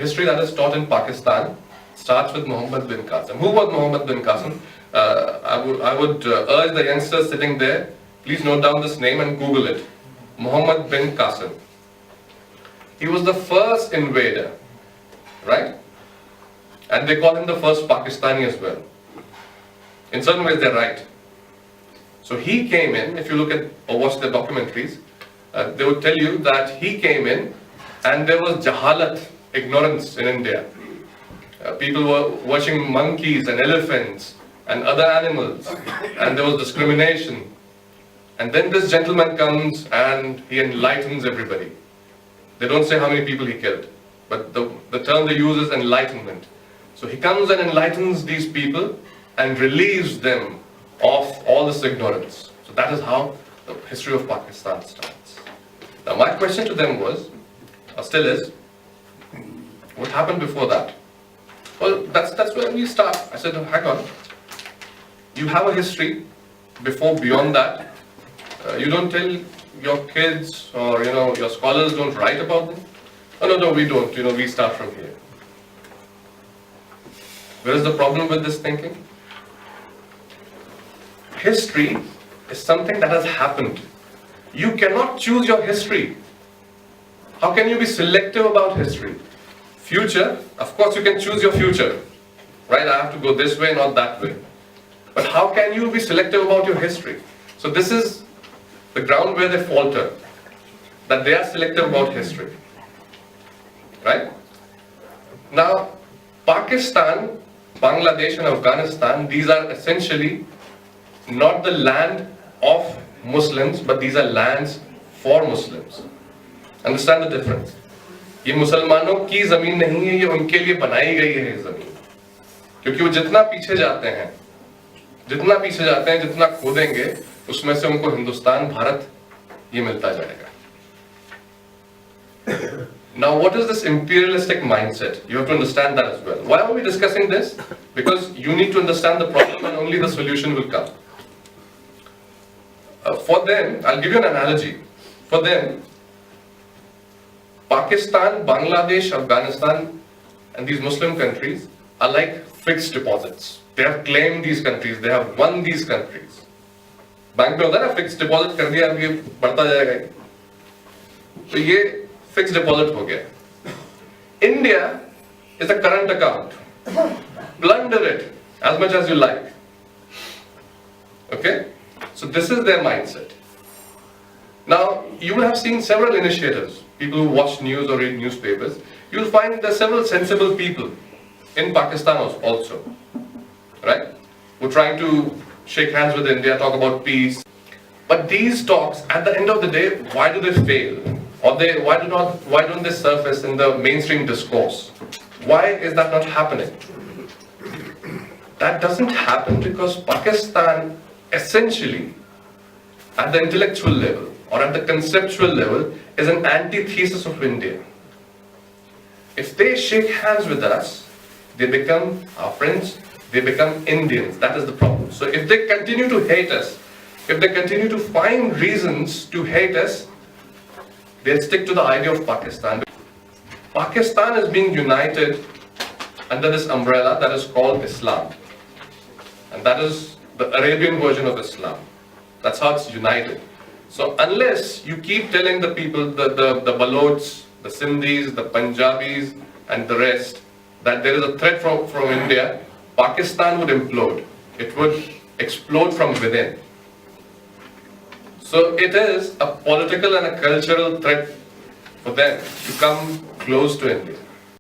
history that is taught in Pakistan starts with Muhammad bin Qasim. Who was Muhammad bin Qasim? I would urge the youngsters sitting there, please note down this name and Google it. Muhammad bin Qasim. He was the first invader, right? And they call him the first Pakistani as well. In certain ways, they're right. So he came in, if you look at or watch the documentaries, they would tell you that he came in and there was jahalat, ignorance in India. People were watching monkeys and elephants and other animals, and there was discrimination. And then this gentleman comes and he enlightens everybody. They don't say how many people he killed, but the term they use is enlightenment. So he comes and enlightens these people and relieves them of all this ignorance. So that is how the history of Pakistan starts. Now my question to them was, or still is, what happened before that? Well, that's where we start. I said, oh, hang on. You have a history beyond that. You don't tell your kids or your scholars don't write about them. Oh, no, we don't. We start from here. Where is the problem with this thinking? History is something that has happened. You cannot choose your history. How can you be selective about history? Future, of course you can choose your future. Right? I have to go this way, not that way. But how can you be selective about your history? So this is the ground where they falter. That they are selective about history. Right? Now, Pakistan, Bangladesh and Afghanistan, these are essentially not the land of Muslims, but these are lands for Muslims. Understand the difference? ये मुसलमानों की ज़मीन नहीं है, ये उनके लिए बनाई गई है ये ज़मीन. क्योंकि वो जितना पीछे जाते हैं, जितना खोदेंगे, उसमें से उनको हिंदुस्तान, भारत ये मिलता जाएगा. Now, what is this imperialistic mindset? You have to understand that as well. Why are we discussing this? Because you need to understand the problem and only the solution will come. For them, I'll give you an analogy. For them, Pakistan, Bangladesh, Afghanistan, and these Muslim countries are like fixed deposits. They have claimed these countries, they have won these countries. Bank में होता है ना, fixed deposit कर दिया, अभी बढ़ता जाएगा. तो ये fixed deposit हो गया. India is a current account. Plunder it as much as you like. Okay? So this is their mindset. Now, you will have seen several initiatives. People who watch news or read newspapers, you will find there are several sensible people in Pakistan also, right? Who are trying to shake hands with India, talk about peace. But these talks, at the end of the day, why do they fail? Or why don't they surface in the mainstream discourse? Why is that not happening? That doesn't happen because Pakistan essentially, at the intellectual level or at the conceptual level, is an antithesis of India. If they shake hands with us, they become our friends, they become Indians. That is the problem. So if they continue to hate us, if they continue to find reasons to hate us, they'll stick to the idea of Pakistan. Pakistan is being united under this umbrella that is called Islam. And that is the Arabian version of Islam. That's how it's united. So unless you keep telling the people, the Balochs, the Sindhis, the Punjabis and the rest, that there is a threat from India, Pakistan would implode. It would explode from within. So it is a political and a cultural threat for them to come close to India.